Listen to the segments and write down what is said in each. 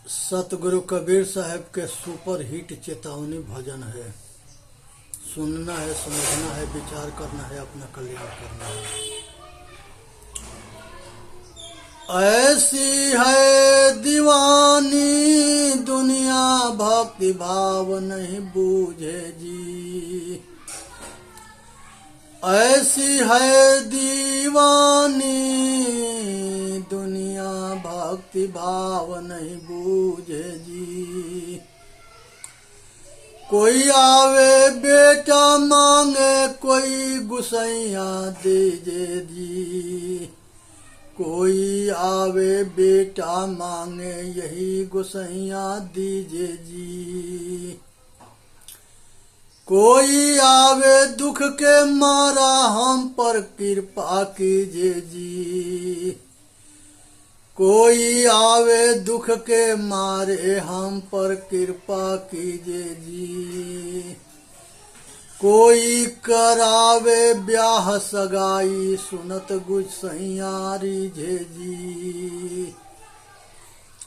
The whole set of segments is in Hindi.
सतगुरु कबीर साहब के सुपर हिट चेतावनी भजन है। सुनना है, समझना है, विचार करना है, अपना कल्याण करना है। ऐसी है दीवानी दुनिया, भक्ति भाव नहीं बूझे जी। ऐसी है दीवानी दुनिया, भक्ति भाव नहीं बूझे जी। कोई आवे बेटा मांगे, कोई गुसैया दीजे जी। कोई आवे बेटा मांगे, यही गुसैया दीजे जी। कोई आवे दुख के मारा, हम पर कृपा कीजिए जी। कोई आवे दुख के मारे, हम पर कृपा कीजिए जी। कोई करावे ब्याह सगाई, सुनत गुसैया रीझे जी।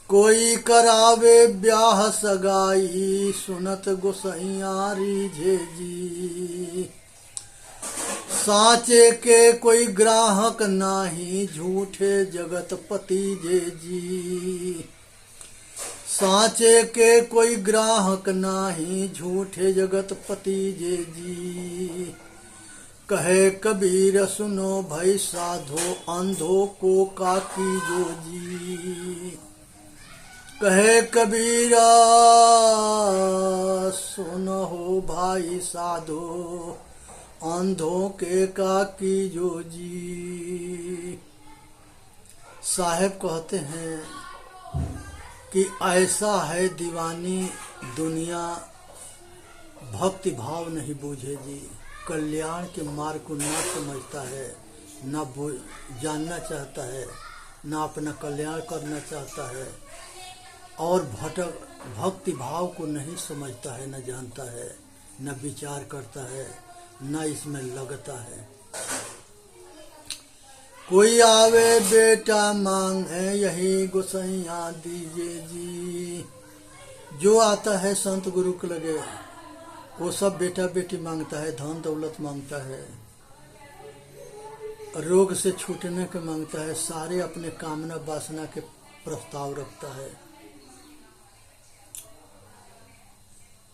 कोई करावे ब्याह सगाई, सुनत गुसैया रीझे जी। साचे के कोई ग्राहक नाही, झूठे जगत पति जे जी। साचे के कोई ग्राहक नाही, झूठे जगत पति जे जी। कहे कबीर सुनो भई साधो, अंधो को काकी जो जी। कहे कबीरा सुनो भाई साधो, अंधों के काकी जो जी। साहेब कहते हैं कि ऐसा है दीवानी दुनिया, भक्ति भाव नहीं बूझे जी। कल्याण के मार्ग को न समझता है, न जानना चाहता है, न अपना कल्याण करना चाहता है, और भक्ति भाव को नहीं समझता है, न जानता है, न विचार करता है, न इसमें लगता है। कोई आवे बेटा मांगे, यही गुसैया दीजिए जी। जो आता है संत गुरु के लगे, वो सब बेटा बेटी मांगता है, धन दौलत मांगता है, रोग से छूटने के मांगता है, सारे अपने कामना वासना के प्रस्ताव रखता है।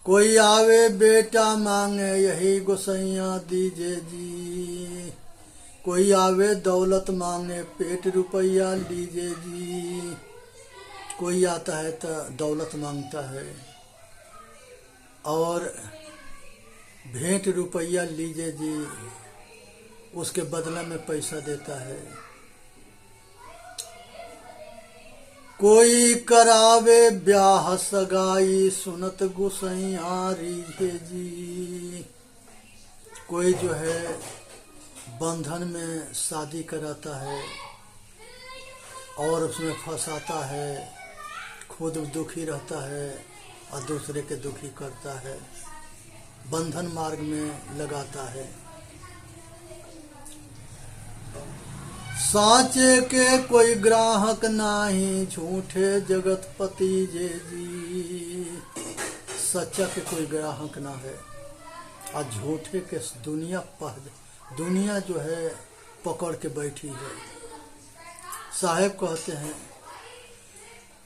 कोई आवे बेटा मांगे, यही गुसैया दीजे जी। कोई आवे दौलत मांगे, पेट रुपया लीजे जी। कोई आता है तो दौलत मांगता है और भेंट रुपया लीजे जी, उसके बदला में पैसा देता है। कोई करावे ब्याह सगाई, सुनत गुसैया रीझे जी। कोई जो है बंधन में शादी कराता है और उसमें फंसाता है, खुद दुखी रहता है और दूसरे के दुखी करता है, बंधन मार्ग में लगाता है। साचे के कोई ग्राहक नाही, झूठे जगत पति जे जी। सच्चा के कोई ग्राहक ना है और झूठे के दुनिया जो है पकड़ के बैठी है। साहेब कहते हैं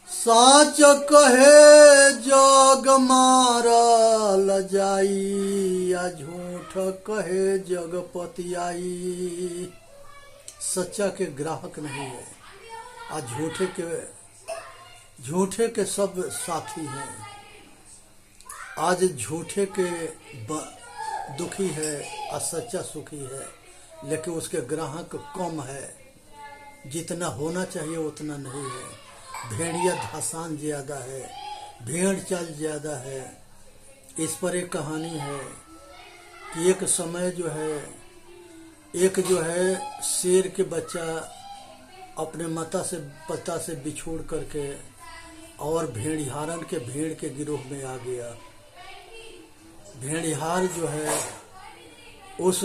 साच कहे जग मारल जाई, या झूठ कहे जग पतियाई। सच्चा के ग्राहक नहीं है और झूठे के सब साथी हैं। आज झूठे के दुखी है और सच्चा सुखी है, लेकिन उसके ग्राहक कम है, जितना होना चाहिए उतना नहीं है। भेड़िया धसान ज्यादा है, भेड़ चाल ज्यादा है। इस पर एक कहानी है कि एक समय जो है शेर के बच्चा अपने पता से बिछोड़ करके और भेड़िहारन के भेड़ के गिरोह में आ गया। भेड़िहार जो है उस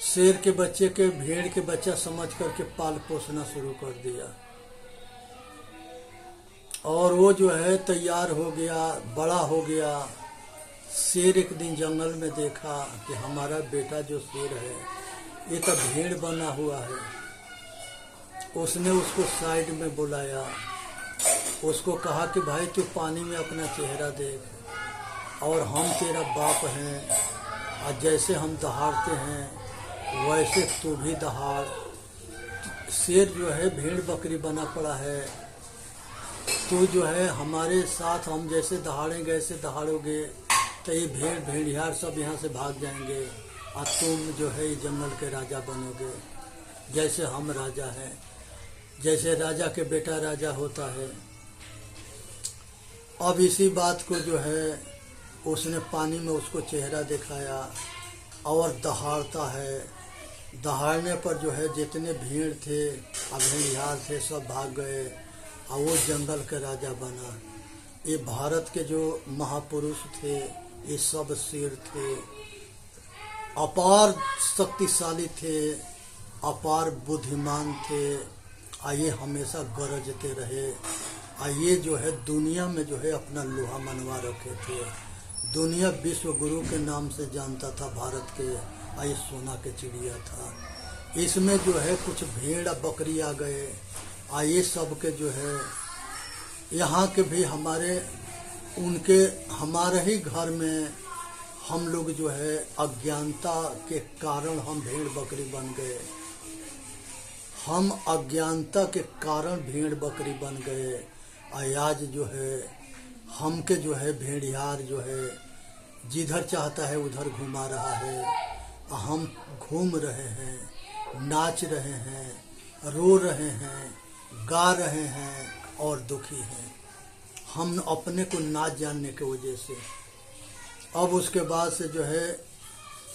शेर के बच्चे के भेड़ के बच्चा समझ करके पाल पोसना शुरू कर दिया। और वो जो है तैयार हो गया, बड़ा हो गया। शेर एक दिन जंगल में देखा कि हमारा बेटा जो शेर है ये तो भेड़ बना हुआ है। उसने उसको साइड में बुलाया, उसको कहा कि भाई तू पानी में अपना चेहरा देख और हम तेरा बाप हैं, और जैसे हम दहाड़ते हैं वैसे तू भी दहाड़। शेर जो है भेड़ बकरी बना पड़ा है, तू जो है हमारे साथ हम जैसे दहाड़ेंगे ऐसे दहाड़ोगे तो ये भेड़ भेड़ियार सब यहाँ से भाग जाएंगे और तुम जो है ये जंगल के राजा बनोगे, जैसे हम राजा हैं, जैसे राजा के बेटा राजा होता है। अब इसी बात को जो है उसने पानी में उसको चेहरा दिखाया और दहाड़ता है। दहाड़ने पर जो है जितने भीड़ थे भेड़ियार थे सब भाग गए और वो जंगल के राजा बना। ये भारत के जो महापुरुष थे ये सब शेर थे, अपार शक्तिशाली थे, अपार बुद्धिमान थे, और ये हमेशा गरजते रहे। और ये जो है दुनिया में जो है अपना लोहा मनवा रखे थे। दुनिया विश्व गुरु के नाम से जानता था भारत के, और ये सोना के चिड़िया था। इसमें जो है कुछ भेड़ बकरी आ गए, और ये सब के जो है यहाँ के भी हमारे ही घर में हम लोग जो है अज्ञानता के कारण हम भेड़ बकरी बन गए। हम अज्ञानता के कारण भेड़ बकरी बन गए, और आज जो है हमके जो है भेड़ियार जो है जिधर चाहता है उधर घुमा रहा है। हम घूम रहे हैं, नाच रहे हैं, रो रहे हैं, गा रहे हैं और दुखी हैं, हम अपने को ना जानने की वजह से। अब उसके बाद से जो है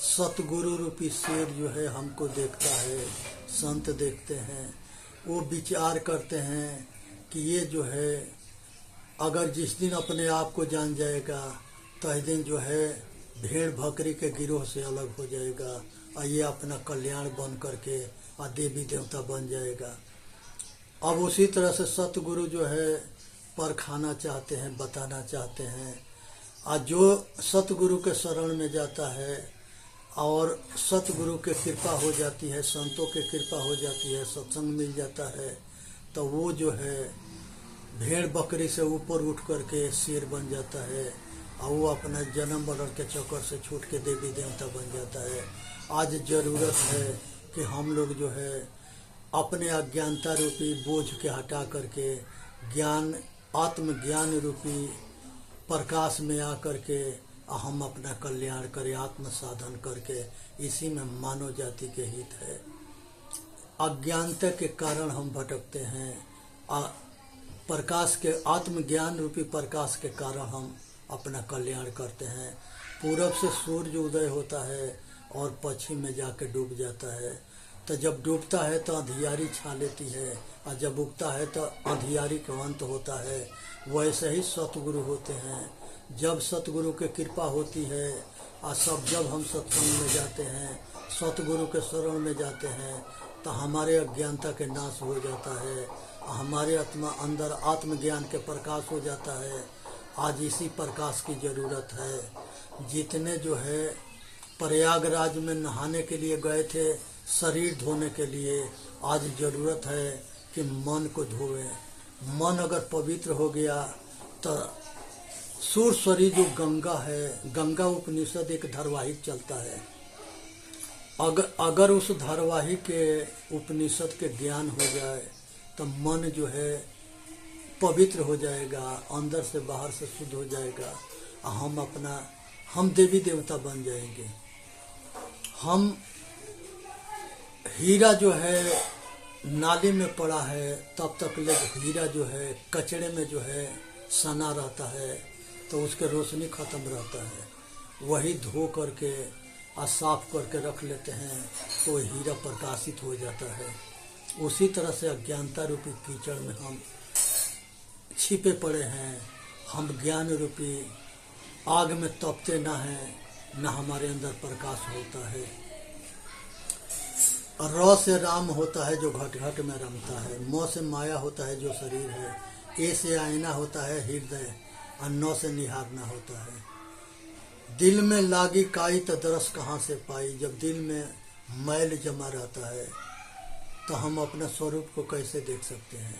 सतगुरु रूपी शेर जो है हमको देखता है, संत देखते हैं, वो विचार करते हैं कि ये जो है अगर जिस दिन अपने आप को जान जाएगा तो इस दिन जो है भेड़ बकरी के गिरोह से अलग हो जाएगा, और ये अपना कल्याण बन करके और देवी देवता बन जाएगा। अब उसी तरह से सतगुरु जो है परखाना चाहते हैं, बताना चाहते हैं, और जो सतगुरु के शरण में जाता है और सतगुरु के कृपा हो जाती है, संतों के कृपा हो जाती है, सत्संग मिल जाता है, तो वो जो है भेड़ बकरी से ऊपर उठ करके शेर बन जाता है, और वो अपना जन्म मरण के चक्कर से छूट के देवी देवता बन जाता है। आज ज़रूरत है कि हम लोग जो है अपने अज्ञानता रूपी बोझ के हटा करके ज्ञान, आत्मज्ञान रूपी प्रकाश में आ करके हम अपना कल्याण करें, आत्म साधन करके। इसी में मानव जाति के हित है। अज्ञानता के कारण हम भटकते हैं, प्रकाश के आत्मज्ञान रूपी प्रकाश के कारण हम अपना कल्याण करते हैं। पूरब से सूर्य उदय होता है और पश्चिम में जाके डूब जाता है, तो जब डूबता है तो अंधियारी छा लेती है, और जब उगता है तो अंधियारी का अंत होता है। वैसे ही सतगुरु होते हैं। जब सतगुरु की कृपा होती है और जब हम सत्संग में जाते हैं, सतगुरु के शरण में जाते हैं, तो हमारे अज्ञानता के नाश हो जाता है, हमारे आत्मा अंदर आत्मज्ञान के प्रकाश हो जाता है। आज इसी प्रकाश की ज़रूरत है। जितने जो है प्रयागराज में नहाने के लिए गए थे शरीर धोने के लिए, आज ज़रूरत है कि मन को धोवें। मन अगर पवित्र हो गया तो सूर्यस्वरी जो गंगा है, गंगा उपनिषद एक धारावाहिक चलता है। अगर उस धारावाहिक के उपनिषद के ज्ञान हो जाए तो मन जो है पवित्र हो जाएगा, अंदर से बाहर से शुद्ध हो जाएगा, हम देवी देवता बन जाएंगे। हम हीरा जो है नाली में पड़ा है तब तक ले हीरा जो है कचड़े में जो है सना रहता है, तो उसके रोशनी खत्म रहता है। वही धो करके और साफ करके रख लेते हैं तो हीरा प्रकाशित हो जाता है। उसी तरह से अज्ञानता रूपी कीचड़ में हम छिपे पड़े हैं। हम ज्ञान रूपी आग में तपते ना हैं, ना हमारे अंदर प्रकाश होता है। र से राम होता है जो घट घट में रमता है, म से माया होता है जो शरीर है। ए से आईना होता है हृदय, और नौ से निहारना होता है। दिल में लागी काई तो दरस कहाँ से पाई। जब दिल में मैल जमा रहता है तो हम अपना स्वरूप को कैसे देख सकते हैं।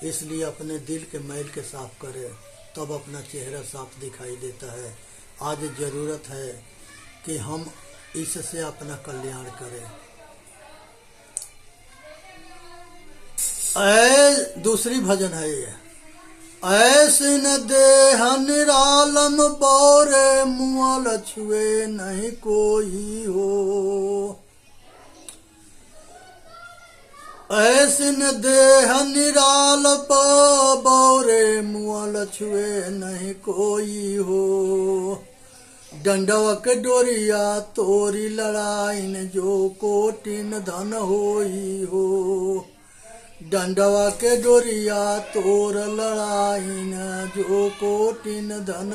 इसलिए अपने दिल के मैल के साफ करें, तब अपना चेहरा साफ दिखाई देता है। आज जरूरत है कि हम इससे अपना कल्याण करें। दूसरी भजन है ये। ऐसे न देह निरालम बोरे मुअल छुए नहीं कोई हो। ऐसे न देह निराल बोरे मुअल छुए नहीं कोई हो। डंडवा के डोरिया तोरी लड़ाइन जो कोटिन धन होई हो। डंडवा के डोरिया तोर लड़ाइन जो कोटिन धन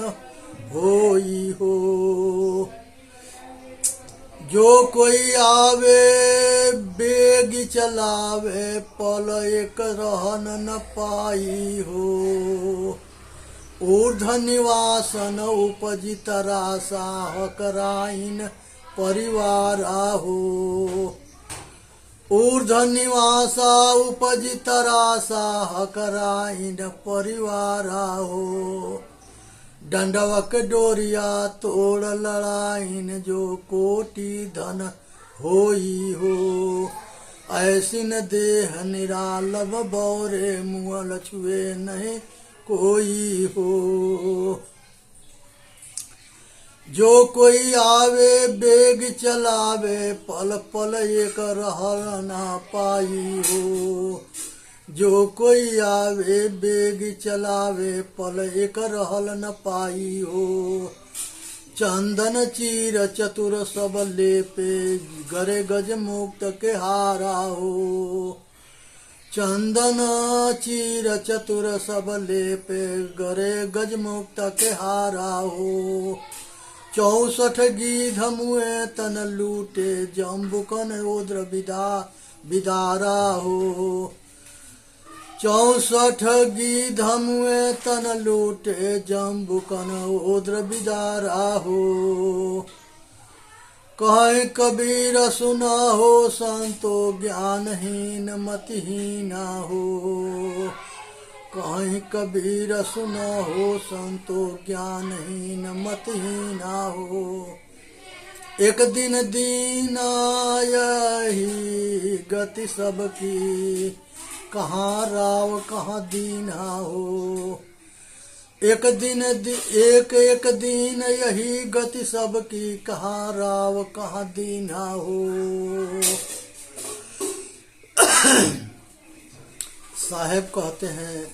होई हो। जो कोई आवे बेग चलावे पल एक रहन न पाई हो। ऊर्ध निवासन उपजी तरासा हकराइन परिवारा हो। ऊर्ध निवासा उपजी तरासा हकराइन परिवारा हो। डंडवक डोरिया तोड़ लड़ाइन जो कोटि धन होई हो। ऐसी न देह निरालव बौरे मुअल छुए नहीं कोई हो। जो कोई आवे बेग चलावे पल पल एक रहल ना पाई हो। जो कोई आवे बेग चलावे पल एक रहल न पाई हो। चंदन चीर चतुर सब लेपे गरे गज मुक्त के हारा हो। चंदन चीर चतुर सब लेपे गरे गज मुक्त के हारा हो। 64 गीध मुए तन लूटे जम्बुकन ओद्र बिदारा हो। 64 गीध मुए तन लूटे जम्बुकन ओद्र बिदारा हो। कहे कबीर सुना हो संतो ज्ञानहीन मतिहीना हो। कहीं कबीर सुना हो संतो ज्ञानहीन मतहीना हो। एक दिन दीना यही गति सबकी कहाँ राव कहाँ दीना हो। एक एक दिन यही गति सबकी कहाँ राव कहाँ दीना हो। साहेब कहते हैं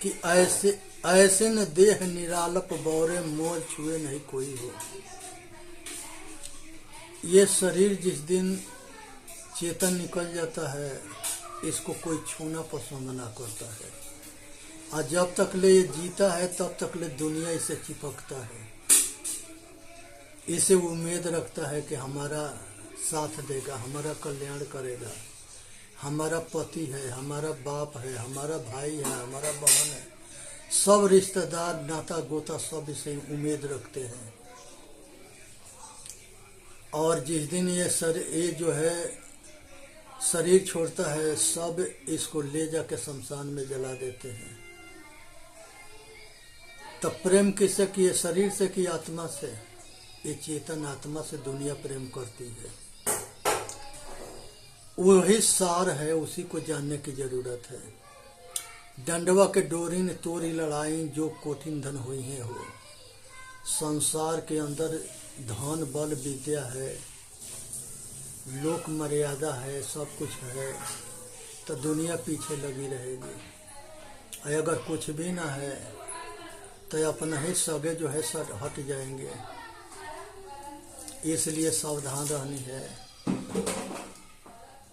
कि ऐसे न देह निरालप बौरे मोल छुए नहीं कोई हो। ये शरीर जिस दिन चेतन निकल जाता है इसको कोई छूना पसंद ना करता है। और जब तक ले ये जीता है तब तक ले दुनिया इसे चिपकता है। इसे उम्मीद रखता है कि हमारा साथ देगा, हमारा कल्याण करेगा, हमारा पति है, हमारा बाप है, हमारा भाई है, हमारा बहन है। सब रिश्तेदार नाता गोता सब इसे उम्मीद रखते हैं। और जिस दिन ये जो है शरीर छोड़ता है सब इसको ले जाके शमशान में जला देते हैं। तब प्रेम किससे किए? शरीर से कि आत्मा से? ये चेतन आत्मा से दुनिया प्रेम करती है। वही सार है, उसी को जानने की जरूरत है। डंडवा के डोरी ने तोरी लड़ाई जो कोठिन धन हुई है हो। संसार के अंदर धन बल विद्या है, लोक मर्यादा है, सब कुछ है, तो दुनिया पीछे लगी रहेगी। अगर कुछ भी ना है तो अपना ही सगे जो है सब हट जाएंगे। इसलिए सावधान रहनी है।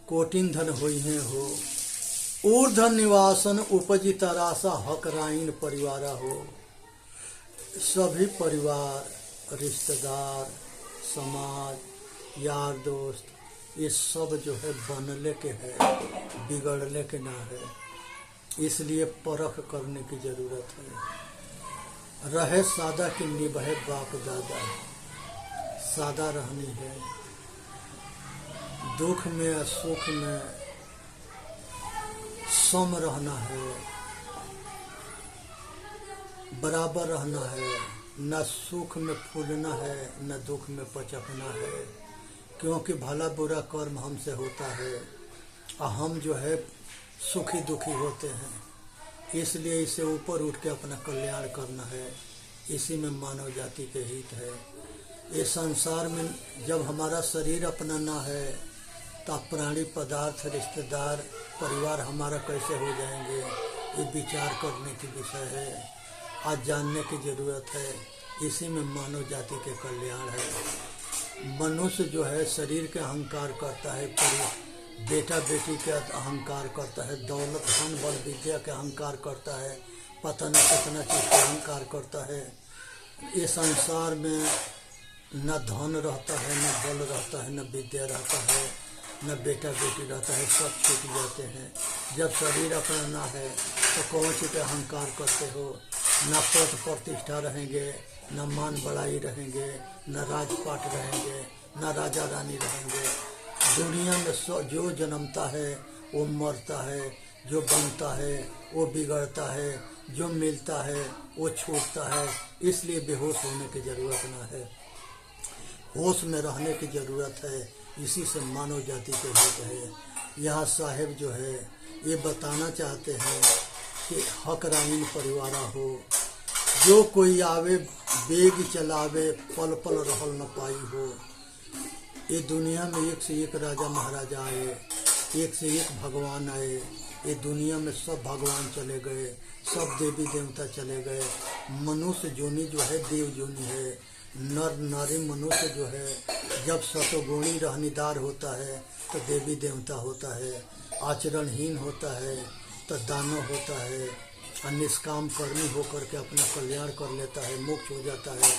कोटिन धन हुई है हो। ऊर्ध निवासन उपजी तरासा हकराइन परिवारा हो। सभी परिवार, रिश्तेदार, समाज, यार दोस्त, ये सब जो है बनले के है, बिगड़ले के ना है। इसलिए परख करने की जरूरत है। रहे सादा कि निभे बाप दादा, सादा रहनी है। दुख में सुख में सम रहना है, बराबर रहना है। न सुख में फूलना है, न दुख में पचकना है, क्योंकि भला बुरा कर्म हमसे होता है और हम जो है सुखी दुखी होते हैं। इसलिए इसे ऊपर उठ के अपना कल्याण करना है। इसी में मानव जाति के हित है। ये संसार में जब हमारा शरीर अपना ना है तो प्राणी पदार्थ रिश्तेदार परिवार हमारा कैसे हो जाएंगे, ये विचार करने की विषय है। आज जानने की जरूरत है। इसी में मानव जाति के कल्याण है। मनुष्य जो है शरीर के अहंकार करता है, बेटा बेटी के अहंकार करता है, दौलत धन बल विद्या के अहंकार करता है, पता न कितना चीज का अहंकार करता है। ये संसार में न धन रहता है, न बल रहता है, न विद्या रहता है, न बेटा बेटी रहता है, सब छूट जाते हैं। जब शरीर अपना ना है तो कौन सी के अहंकार करते हो। न पद प्रतिष्ठा रहेंगे, न मान बड़ाई रहेंगे, न राजपाट रहेंगे, न राजा रानी रहेंगे। दुनिया में जो जन्मता है वो मरता है, जो बनता है वो बिगड़ता है, जो मिलता है वो छूटता है। इसलिए बेहोश होने की जरूरत ना है, होश में रहने की जरूरत है। इसी से मानव जाति के हित है। यहाँ साहेब जो है ये बताना चाहते हैं कि हक राइन परिवारा हो, जो कोई आवे बेग चलावे, पल पल रहल न पाई हो। ये दुनिया में एक से एक राजा महाराजा आए, एक से एक भगवान आए। ये दुनिया में सब भगवान चले गए, सब देवी देवता चले गए। मनुष्य जोनी जो है देव जोनी है। नर नारी मनुष्य जो है जब सतोगुणी रहनीदार होता है तो देवी देवता होता है। आचरणहीन होता है तो दानव होता है। और निष्काम कर्मी होकर के अपना कल्याण कर लेता है, मोक्ष हो जाता है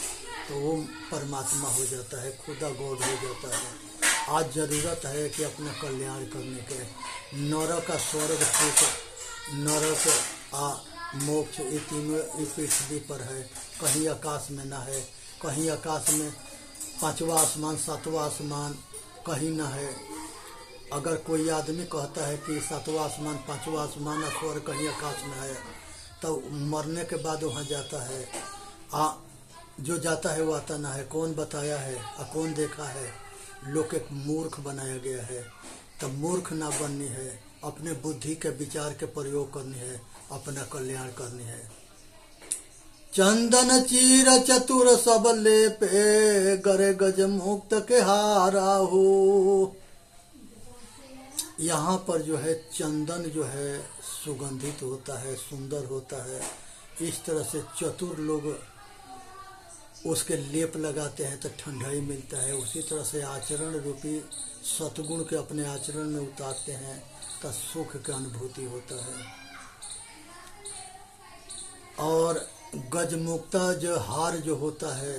तो वो परमात्मा हो जाता है, खुदा गॉड हो जाता है। आज जरूरत है कि अपना कल्याण करने के। नरक स्वर्ग सुख, नरक मोक्ष ये तीनों इस पृथ्वी पर है। कहीं आकाश में ना है, कहीं आकाश में पांचवा आसमान सातवां आसमान कहीं ना है। अगर कोई आदमी कहता है कि सातवां आसमान पांचवा आसमान और स्वर्ग कहीं आकाश में है तो मरने के बाद वहाँ जाता है। जो जाता है वो आता ना है। कौन बताया है और कौन देखा है? लोग एक मूर्ख बनाया गया है। तब मूर्ख ना बननी है, अपने बुद्धि के विचार के प्रयोग करनी है, अपना कल्याण करनी है। चंदन चीर चतुर सब लेपे, गरे गज मुक्त के हारा हो। यहाँ पर जो है चंदन जो है सुगंधित होता है, सुंदर होता है। इस तरह से चतुर लोग उसके लेप लगाते हैं तो ठंडाई मिलता है। उसी तरह से आचरण रूपी सतगुण के अपने आचरण में उतारते हैं तो सुख की अनुभूति होता है। और गजमुक्ता जो हार जो होता है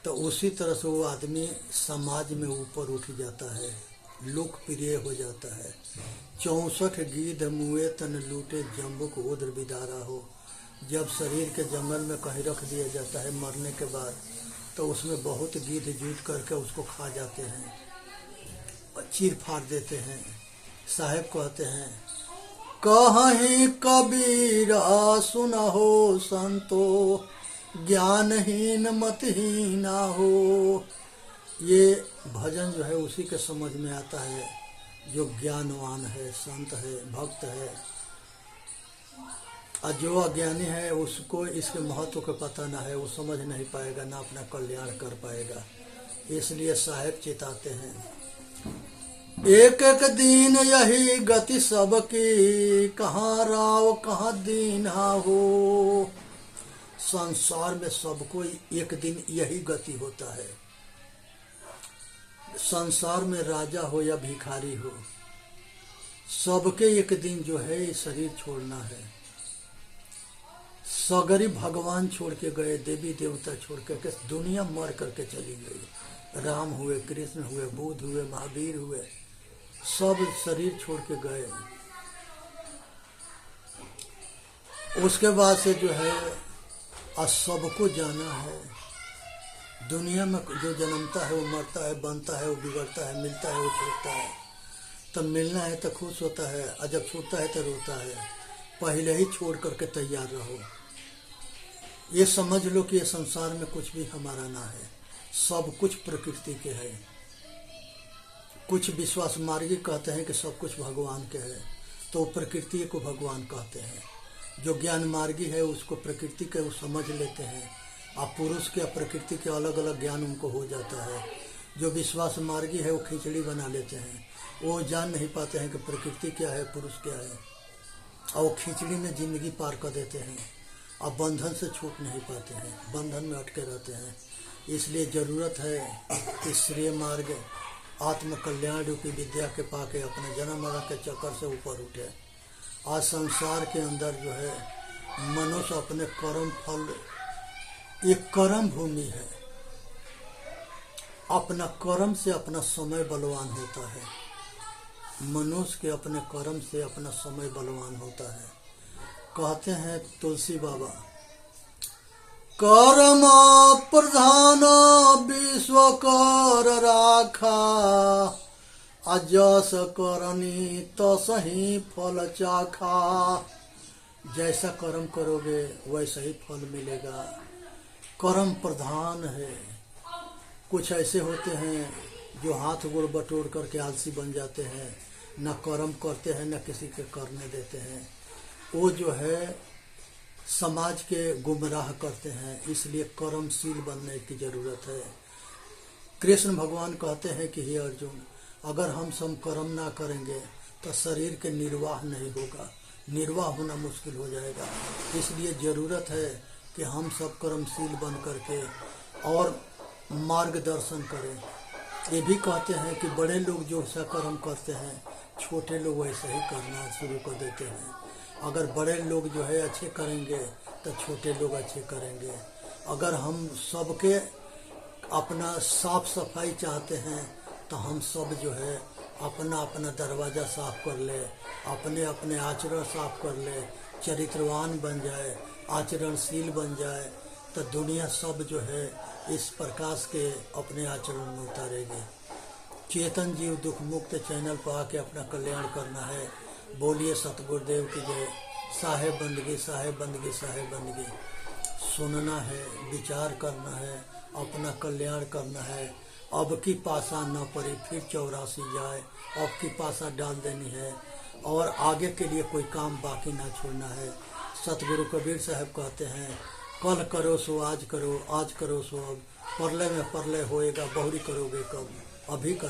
तो उसी तरह से वो आदमी समाज में ऊपर उठ जाता है, लोकप्रिय हो जाता है। 64 गीध मुए तन लूटे, जम्बुक उद्र बिदारा हो। जब शरीर के जंगल में कहीं रख दिया जाता है मरने के बाद तो उसमें बहुत गीध जूट करके उसको खा जाते हैं, चीर फाड़ देते हैं। साहेब कहते हैं कहीं कबीरा सुनहो संतो, ज्ञानहीन मतहीना हो। ये भजन जो है उसी के समझ में आता है जो ज्ञानवान है, संत है, भक्त है। और जो अज्ञानी है उसको इसके महत्व का पता ना है, वो समझ नहीं पाएगा, ना अपना कल्याण कर पाएगा। इसलिए साहेब चिताते हैं एक एक दिन यही गति सबकी, कहाँ राव कहाँ दीना हो। संसार में सबको एक दिन यही गति होता है। संसार में राजा हो या भिखारी हो, सबके एक दिन जो है शरीर छोड़ना है। सगरी भगवान छोड़ के गए, देवी देवता छोड़ के दुनिया मर करके चली गई। राम हुए, कृष्ण हुए, बुद्ध हुए, महावीर हुए, सब शरीर छोड़ के गए। उसके बाद से जो है आज सबको जाना है। दुनिया में जो जन्मता है वो मरता है, बनता है वो बिगड़ता है, मिलता है वो छूटता है। तब मिलना है तो खुश होता है, और जब छूटता है तो रोता है। पहले ही छोड़ करके तैयार रहो। ये समझ लो कि ये संसार में कुछ भी हमारा ना है, सब कुछ प्रकृति के है। कुछ विश्वास मार्गी कहते हैं कि सब कुछ भगवान के है, तो प्रकृति को भगवान कहते हैं। जो ज्ञान मार्गी है उसको प्रकृति के वो समझ लेते हैं, और पुरुष के प्रकृति के अलग अलग ज्ञान उनको हो जाता है। जो विश्वास मार्गी है वो खिचड़ी बना लेते हैं, वो जान नहीं पाते हैं कि प्रकृति क्या है, पुरुष क्या है, और वो खिचड़ी में जिंदगी पार कर देते हैं, और बंधन से छूट नहीं पाते हैं, बंधन में अटके रहते हैं। इसलिए ज़रूरत है कि श्रेय मार्ग आत्म कल्याण रूपी विद्या के पाके अपने जन्म मरण के चक्कर से ऊपर उठे। आज संसार के अंदर जो है मनुष्य अपने कर्म फल, एक कर्म भूमि है। अपना कर्म से अपना समय बलवान होता है। मनुष्य के अपने कर्म से अपना समय बलवान होता है। कहते हैं तुलसी बाबा, कर्म प्रधान विश्व कर राखा, अजस करनी तो सही फल चाखा। जैसा कर्म करोगे वैसा ही फल मिलेगा। कर्म प्रधान है। कुछ ऐसे होते हैं जो हाथ गोड़ बटोर करके आलसी बन जाते हैं, न कर्म करते हैं न किसी के करने देते हैं। वो जो है समाज के गुमराह करते हैं। इसलिए कर्मशील बनने की जरूरत है। कृष्ण भगवान कहते हैं कि हे अर्जुन, अगर हम सब कर्म ना करेंगे तो शरीर के निर्वाह नहीं होगा, निर्वाह होना मुश्किल हो जाएगा। इसलिए ज़रूरत है कि हम सब कर्मशील बन करके और मार्गदर्शन करें। ये भी कहते हैं कि बड़े लोग जो सा कर्म करते हैं छोटे लोग वैसा ही करना शुरू कर देते हैं। अगर बड़े लोग जो है अच्छे करेंगे तो छोटे लोग अच्छे करेंगे। अगर हम सबके अपना साफ सफाई चाहते हैं तो हम सब जो है अपना अपना दरवाज़ा साफ कर ले, अपने अपने आचरण साफ कर ले, चरित्रवान बन जाए, आचरणशील बन जाए, तो दुनिया सब जो है इस प्रकाश के अपने आचरण में उतारेगी। चेतन जीव दुख मुक्त चैनल पर आके अपना कल्याण करना है। बोलिए सतगुरुदेव की जय। साहेब बंदगी, साहेब बंदगी, साहेब बंदगी। सुनना है, विचार करना है, अपना कल्याण करना है। अब की पासा न पड़ी फिर 84 जाए, अब की पासा डाल देनी है और आगे के लिए कोई काम बाकी ना छोड़ना है। सतगुरु कबीर साहब कहते हैं, कल करो सो आज करो, आज करो सो अब, परलय में परलय होएगा, बहुरी करोगे कब, अभी करो।